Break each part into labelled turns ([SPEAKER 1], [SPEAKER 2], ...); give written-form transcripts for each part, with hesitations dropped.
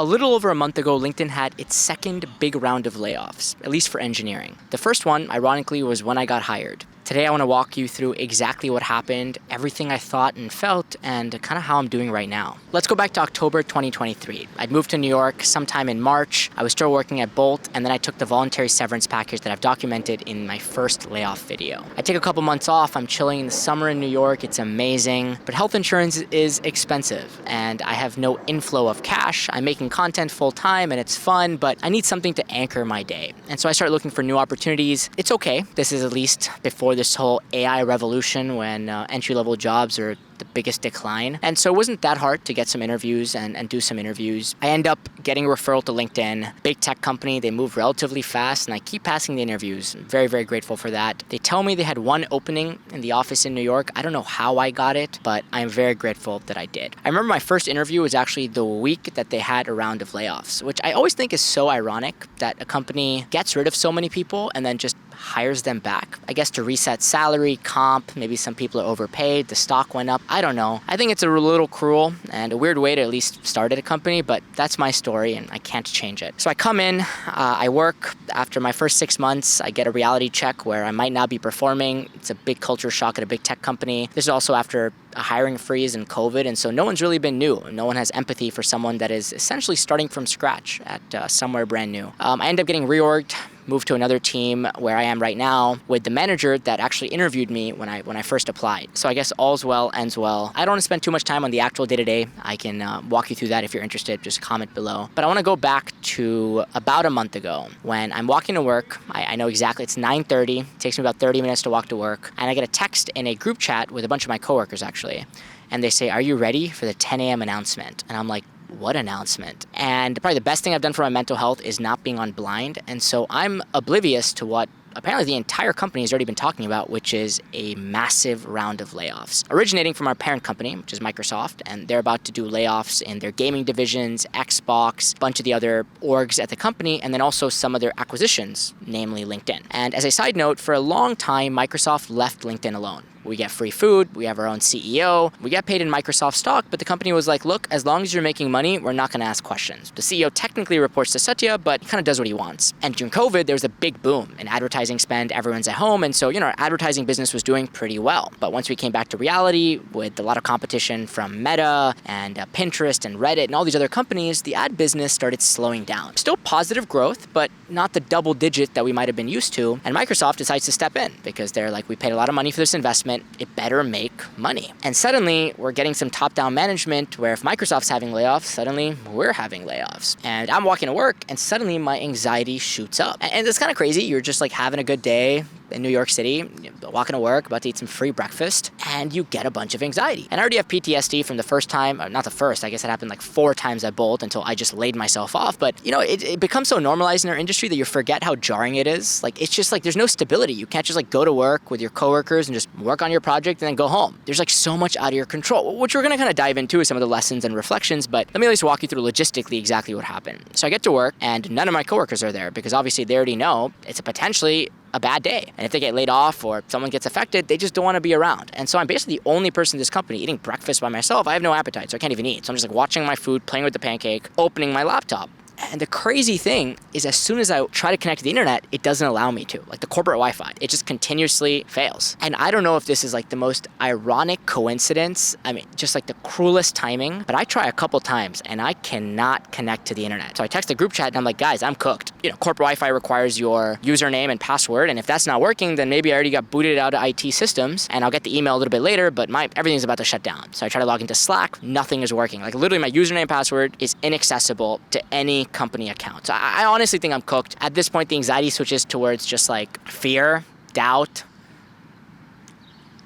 [SPEAKER 1] A little over a month ago, LinkedIn had its second big round of layoffs, at least for engineering. The first one, ironically, was when I got hired. Today, I want to walk you through exactly what happened, everything I thought and felt, and kind of how I'm doing right now. Let's go back to October 2023. I'd moved to New York sometime in March. I was still working at Bolt, and then I took the voluntary severance package that I've documented in my first layoff video. I take a couple months off. I'm chilling in the summer in New York. It's amazing, but health insurance is expensive, and I have no inflow of cash. I'm making content full time, and it's fun, but I need something to anchor my day. And so I started looking for new opportunities. It's okay. This is at least before this whole AI revolution when entry-level jobs are the biggest decline. And so it wasn't that hard to get some interviews and do some interviews. I end up getting a referral to LinkedIn, big tech company. They move relatively fast, and I keep passing the interviews. I'm very, very grateful for that. They tell me they had one opening in the office in New York. I don't know how I got it, but I'm very grateful that I did. I remember my first interview was actually the week that they had a round of layoffs, which I always think is so ironic that a company gets rid of so many people and then just hires them back. I guess to reset salary, comp, maybe some people are overpaid, the stock went up. I don't know. I think it's a little cruel and a weird way to at least start at a company, but that's my story and I can't change it. So I come in, I work. After my first 6 months, I get a reality check where I might not be performing. It's a big culture shock at a big tech company. This is also after a hiring freeze and COVID, and so no one's really been new. No one has empathy for someone that is essentially starting from scratch at somewhere brand new. I end up getting reorged, moved to another team where I am right now with the manager that actually interviewed me when I first applied. So I guess all's well ends well. I don't want to spend too much time on the actual day-to-day. I can walk you through that if you're interested. Just comment below. But I want to go back to about a month ago when I'm walking to work. I know exactly. It's 9:30. It takes me about 30 minutes to walk to work. And I get a text in a group chat with a bunch of my coworkers, actually. And they say, "Are you ready for the 10 a.m. announcement?" And I'm like, what announcement? And probably the best thing I've done for my mental health is not being on blind. And so I'm oblivious to what apparently the entire company has already been talking about, which is a massive round of layoffs originating from our parent company, which is Microsoft. And they're about to do layoffs in their gaming divisions, Xbox, a bunch of the other orgs at the company, and then also some of their acquisitions, namely LinkedIn. And as a side note, for a long time, Microsoft left LinkedIn alone. We get free food, we have our own CEO, we get paid in Microsoft stock, but the company was like, look, as long as you're making money, we're not going to ask questions. The CEO technically reports to Satya, but he kind of does what he wants. And during COVID, there was a big boom in advertising spend, everyone's at home, and so, our advertising business was doing pretty well. But once we came back to reality with a lot of competition from Meta and Pinterest and Reddit and all these other companies, the ad business started slowing down. Still positive growth, but not the double digit that we might have been used to. And Microsoft decides to step in because they're like, we paid a lot of money for this investment. It better make money. And suddenly we're getting some top-down management where if Microsoft's having layoffs, suddenly we're having layoffs. And I'm walking to work and suddenly my anxiety shoots up. And it's kind of crazy. You're just like having a good day in New York City, walking to work, about to eat some free breakfast, and you get a bunch of anxiety. And I already have PTSD from the first time, not the first, I guess it happened like 4 times at Bolt until I just laid myself off. But, it becomes so normalized in our industry that you forget how jarring it is. Like, it's just like there's no stability. You can't just like go to work with your coworkers and just work on your project and then go home. There's like so much out of your control, which we're going to kind of dive into some of the lessons and reflections, but let me at least walk you through logistically exactly what happened. So I get to work and none of my coworkers are there because obviously they already know it's a potentially a bad day. And if they get laid off or someone gets affected, they just don't want to be around. And so I'm basically the only person in this company eating breakfast by myself. I have no appetite, so I can't even eat. So I'm just like watching my food, playing with the pancake, opening my laptop. And the crazy thing is as soon as I try to connect to the internet, it doesn't allow me to. Like the corporate Wi-Fi, it just continuously fails. And I don't know if this is like the most ironic coincidence. I mean, just like the cruelest timing. But I try a couple times and I cannot connect to the internet. So I text the group chat and I'm like, guys, I'm cooked. Corporate Wi-Fi requires your username and password. And if that's not working, then maybe I already got booted out of IT systems and I'll get the email a little bit later, but everything's about to shut down. So I try to log into Slack, nothing is working. Like literally my username and password is inaccessible to any company account. So I honestly think I'm cooked. At this point, the anxiety switches towards just like fear, doubt.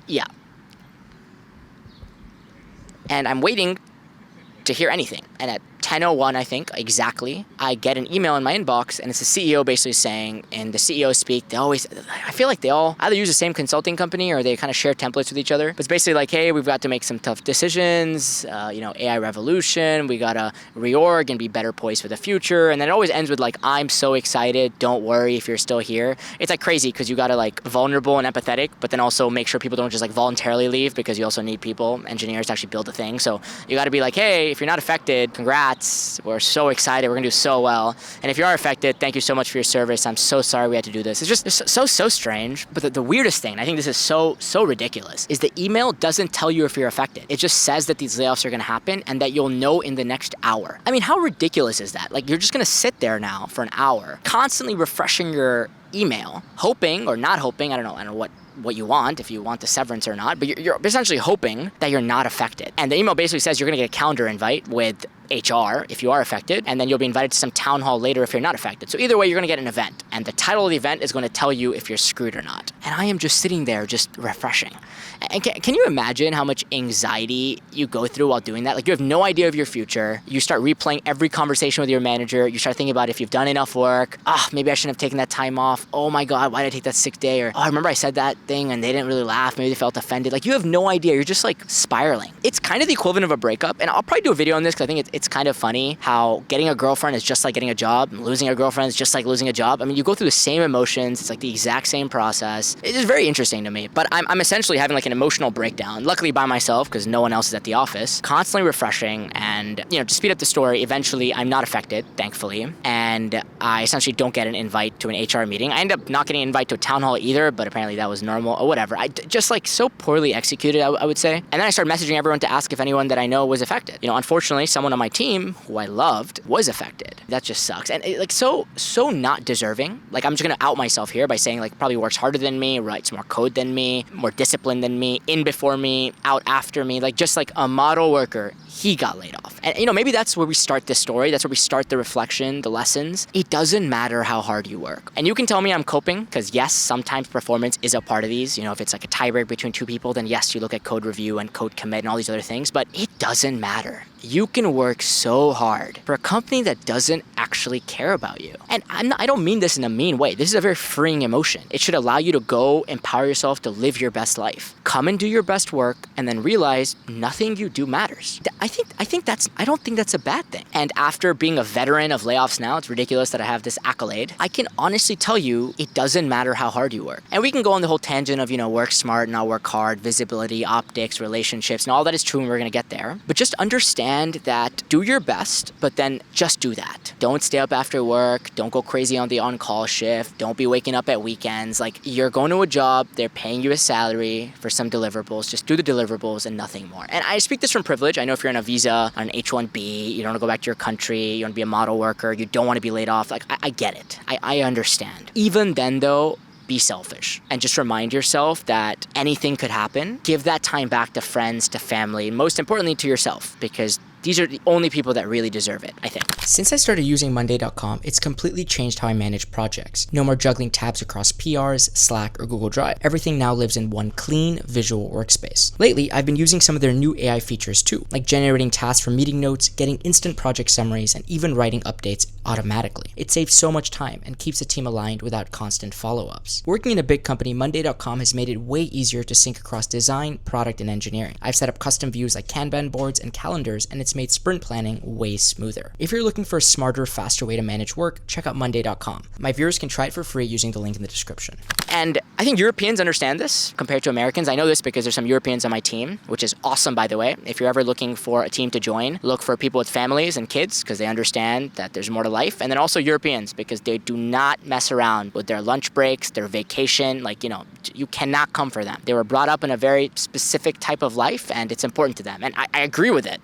[SPEAKER 1] Yeah. And I'm waiting to hear anything. And at 10:01, I think, exactly, I get an email in my inbox, and it's the CEO basically saying, and the CEO speak, I feel like they all either use the same consulting company or they kind of share templates with each other. But it's basically like, hey, we've got to make some tough decisions, AI revolution, we got to reorg and be better poised for the future. And then it always ends with like, I'm so excited, don't worry if you're still here. It's like crazy because you got to like vulnerable and empathetic, but then also make sure people don't just like voluntarily leave because you also need people, engineers to actually build the thing. So you got to be like, hey, if you're not affected, congrats. We're so excited. We're going to do so well. And if you are affected, thank you so much for your service. I'm so sorry we had to do this. It's just so strange. But the weirdest thing, I think this is so ridiculous, is the email doesn't tell you if you're affected. It just says that these layoffs are going to happen and that you'll know in the next hour. I mean, how ridiculous is that? Like, you're just going to sit there now for an hour, constantly refreshing your email, hoping or not hoping, I don't know what you want, if you want the severance or not, but you're essentially hoping that you're not affected. And the email basically says you're going to get a calendar invite with HR if you are affected, and then you'll be invited to some town hall later if you're not affected. So either way, you're going to get an event, and the title of the event is going to tell you if you're screwed or not. And I am just sitting there just refreshing. And can you imagine how much anxiety you go through while doing that? Like, you have no idea of your future. You start replaying every conversation with your manager. You start thinking about if you've done enough work. Maybe I shouldn't have taken that time off. Oh my God, why did I take that sick day? Or, I remember I said that thing and they didn't really laugh. Maybe they felt offended. Like, you have no idea. You're just like spiraling. It's kind of the equivalent of a breakup. And I'll probably do a video on this because I think it's kind of funny how getting a girlfriend is just like getting a job. And losing a girlfriend is just like losing a job. I mean, you go through the same emotions. It's like the exact same process. It is very interesting to me. But I'm essentially having like an emotional breakdown. Luckily by myself because no one else is at the office. Constantly refreshing, and to speed up the story, eventually I'm not affected, thankfully, and I essentially don't get an invite to an HR meeting. I end up not getting an invite to a town hall either, but apparently that was normal or whatever. I just like so poorly executed, I would say. And then I started messaging everyone to ask if anyone that I know was affected. Unfortunately, someone on my team who I loved was affected. That just sucks. And like so not deserving. Like, I'm just gonna out myself here by saying like probably works harder than me, writes more code than me, more disciplined than me, in before me, out after me, like just like a model worker. He got laid off. And maybe that's where we start this story. That's where we start the reflection, the lessons. It doesn't matter how hard you work. And you can tell me I'm coping, because yes, sometimes performance is a part of these. If it's like a tiebreak between two people, then yes, you look at code review and code commit and all these other things, but it doesn't matter. You can work so hard for a company that doesn't actually care about you. And I don't mean this in a mean way. This is a very freeing emotion. It should allow you to go empower yourself to live your best life. Come and do your best work and then realize nothing you do matters. I don't think that's a bad thing. And after being a veteran of layoffs now, it's ridiculous that I have this accolade. I can honestly tell you it doesn't matter how hard you work. And we can go on the whole tangent of, work smart, not work hard, visibility, optics, relationships, and all that is true, and we're going to get there. But just understand that do your best, but then just do that. Don't stay up after work. Don't go crazy on the on-call shift. Don't be waking up at weekends. Like, you're going to a job, they're paying you a salary for some deliverables. Just do the deliverables and nothing more. And I speak this from privilege. I know if you're on a visa, on an H-1B, you don't want to go back to your country, you want to be a model worker, you don't want to be laid off. Like, I get it. I understand. Even then, though, be selfish and just remind yourself that anything could happen. Give that time back to friends, to family, and most importantly to yourself, because these are the only people that really deserve it, I think. Since I started using Monday.com, it's completely changed how I manage projects. No more juggling tabs across PRs, Slack, or Google Drive. Everything now lives in one clean, visual workspace. Lately, I've been using some of their new AI features too, like generating tasks from meeting notes, getting instant project summaries, and even writing updates automatically. It saves so much time and keeps the team aligned without constant follow-ups. Working in a big company, Monday.com has made it way easier to sync across design, product, and engineering. I've set up custom views like Kanban boards and calendars, and it's made sprint planning way smoother. If you're looking for a smarter, faster way to manage work, check out Monday.com. My viewers can try it for free using the link in the description. And I think Europeans understand this compared to Americans. I know this because there's some Europeans on my team, which is awesome, by the way. If you're ever looking for a team to join, look for people with families and kids because they understand that there's more to life. And then also Europeans because they do not mess around with their lunch breaks, their vacation. Like, you cannot come for them. They were brought up in a very specific type of life and it's important to them. And I agree with it.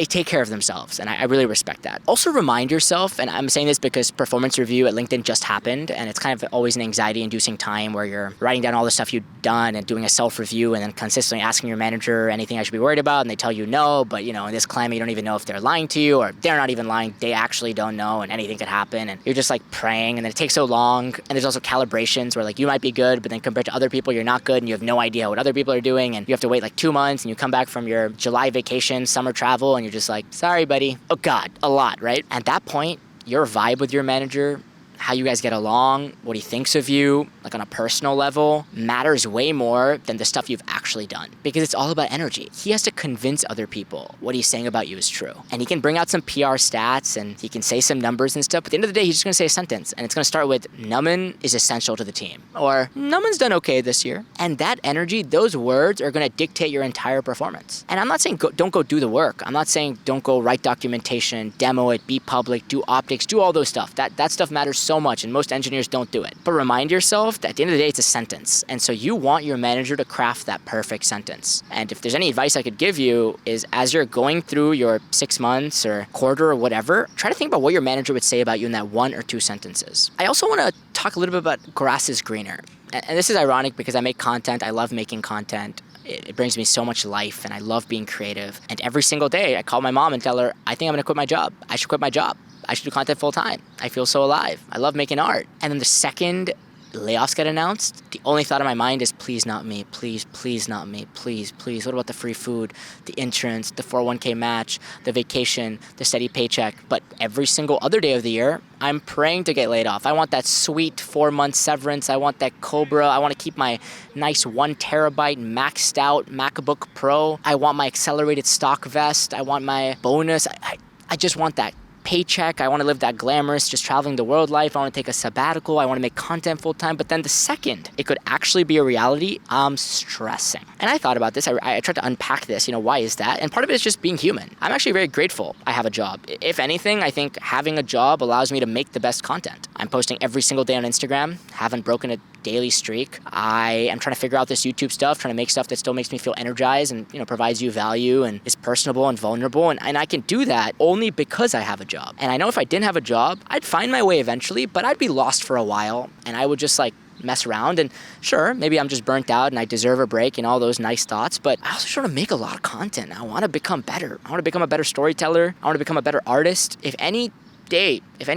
[SPEAKER 1] They take care of themselves, and I really respect that. Also remind yourself, and I'm saying this because performance review at LinkedIn just happened, and it's kind of always an anxiety-inducing time where you're writing down all the stuff you've done and doing a self-review and then consistently asking your manager anything I should be worried about, and they tell you no, but in this climate you don't even know if they're lying to you or they're not even lying, they actually don't know and anything could happen, and you're just like praying, and then it takes so long, and there's also calibrations where like you might be good, but then compared to other people you're not good, and you have no idea what other people are doing, and you have to wait like 2 months, and you come back from your July vacation, summer travel, and you're just like, sorry, buddy. Oh God, a lot, right? At that point, your vibe with your manager how you guys get along, what he thinks of you, like on a personal level, matters way more than the stuff you've actually done. Because it's all about energy. He has to convince other people what he's saying about you is true. And he can bring out some PR stats and he can say some numbers and stuff. But at the end of the day, he's just going to say a sentence. And it's going to start with, Namanh is essential to the team. Or, Namann's done okay this year. And that energy, those words are going to dictate your entire performance. And I'm not saying don't go do the work. I'm not saying don't go write documentation, demo it, be public, do optics, do all those stuff. That stuff matters so much, and most engineers don't do it. But remind yourself that at the end of the day, it's a sentence. And so you want your manager to craft that perfect sentence. And if there's any advice I could give you is as you're going through your 6 months or quarter or whatever, try to think about what your manager would say about you in that 1 or 2 sentences. I also want to talk a little bit about grass is greener. And this is ironic because I make content. I love making content. It brings me so much life, and I love being creative. And every single day, I call my mom and tell her, I think I'm going to quit my job. I should quit my job. I should do content full time. I feel so alive. I love making art. And then the second layoffs get announced, the only thought in my mind is, please not me. Please, please not me. Please, please. What about the free food, the insurance, the 401k match, the vacation, the steady paycheck? But every single other day of the year, I'm praying to get laid off. I want that sweet 4-month severance. I want that Cobra. I want to keep my nice 1 terabyte maxed out MacBook Pro. I want my accelerated stock vest. I want my bonus. I just want that paycheck. I want to live that glamorous, just traveling the world life. I want to take a sabbatical. I want to make content full time. But then the second it could actually be a reality, I'm stressing. And I thought about this. I tried to unpack this. Why is that? And part of it is just being human. I'm actually very grateful I have a job. If anything, I think having a job allows me to make the best content. I'm posting every single day on Instagram. Haven't broken a daily streak. I am trying to figure out this YouTube stuff, trying to make stuff that still makes me feel energized and provides you value and is personable and vulnerable. And I can do that only because I have a job. And I know if I didn't have a job, I'd find my way eventually, but I'd be lost for a while and I would just mess around. And sure, maybe I'm just burnt out and I deserve a break and all those nice thoughts, but I also try to make a lot of content. I want to become better. I want to become a better storyteller. I want to become a better artist. If any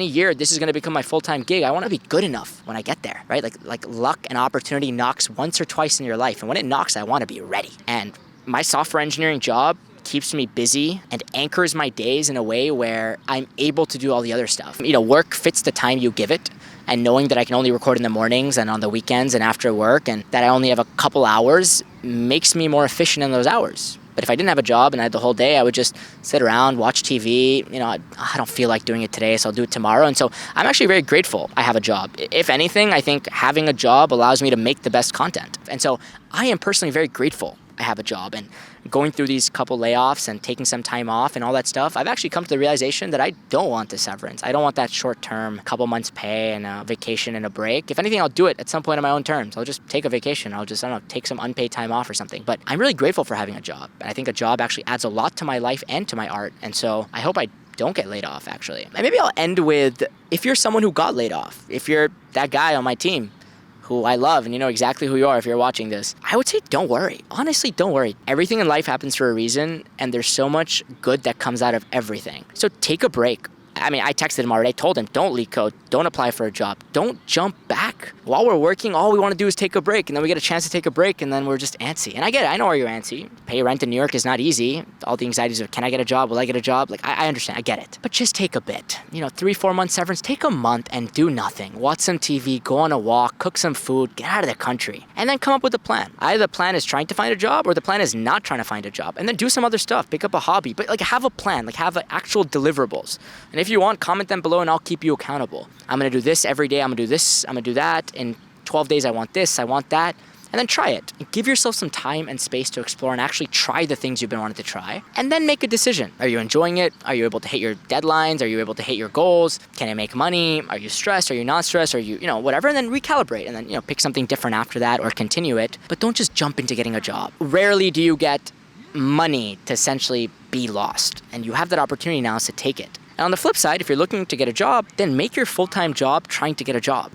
[SPEAKER 1] year this is going to become my full-time gig, I want to be good enough when I get there, right? Like luck and opportunity knocks once or twice in your life. And when it knocks, I want to be ready. And my software engineering job keeps me busy and anchors my days in a way where I'm able to do all the other stuff. Work fits the time you give it. And knowing that I can only record in the mornings and on the weekends and after work, and that I only have a couple hours makes me more efficient in those hours. But if I didn't have a job and I had the whole day, I would just sit around, watch TV. I don't feel like doing it today, so I'll do it tomorrow. And so I'm actually very grateful I have a job. If anything, I think having a job allows me to make the best content. And so I am personally very grateful I have a job. And going through these couple layoffs and taking some time off and all that stuff, I've actually come to the realization that I don't want the severance. I don't want that short-term couple months pay and a vacation and a break. If anything, I'll do it at some point on my own terms. I'll just take a vacation. I'll just, take some unpaid time off or something. But I'm really grateful for having a job. And I think a job actually adds a lot to my life and to my art. And so I hope I don't get laid off, actually. And maybe I'll end with, if you're someone who got laid off, if you're that guy on my team who I love and you know exactly who you are if you're watching this, I would say don't worry. Honestly, don't worry. Everything in life happens for a reason, and there's so much good that comes out of everything. So take a break. I texted him already. I told him, don't leak code. Don't apply for a job. Don't jump back. While we're working, all we want to do is take a break. And then we get a chance to take a break, and then we're just antsy. And I get it. I know why you're antsy. Pay rent in New York is not easy. All the anxieties of, can I get a job? Will I get a job? I understand. I get it. But just take a bit. 3-4 months severance. Take a month and do nothing. Watch some TV, go on a walk, cook some food, get out of the country. And then come up with a plan. Either the plan is trying to find a job or the plan is not trying to find a job. And then do some other stuff. Pick up a hobby. But have a plan. Have actual deliverables. And if you want, comment them below and I'll keep you accountable. I'm going to do this every day. I'm going to do this. I'm going to do that. In 12 days, I want this. I want that. And then try it. And give yourself some time and space to explore and actually try the things you've been wanting to try. And then make a decision. Are you enjoying it? Are you able to hit your deadlines? Are you able to hit your goals? Can I make money? Are you stressed? Are you not stressed? Are you, whatever? And then recalibrate. And then, pick something different after that or continue it. But don't just jump into getting a job. Rarely do you get money to essentially be lost. And you have that opportunity now to take it. And on the flip side, if you're looking to get a job, then make your full-time job trying to get a job.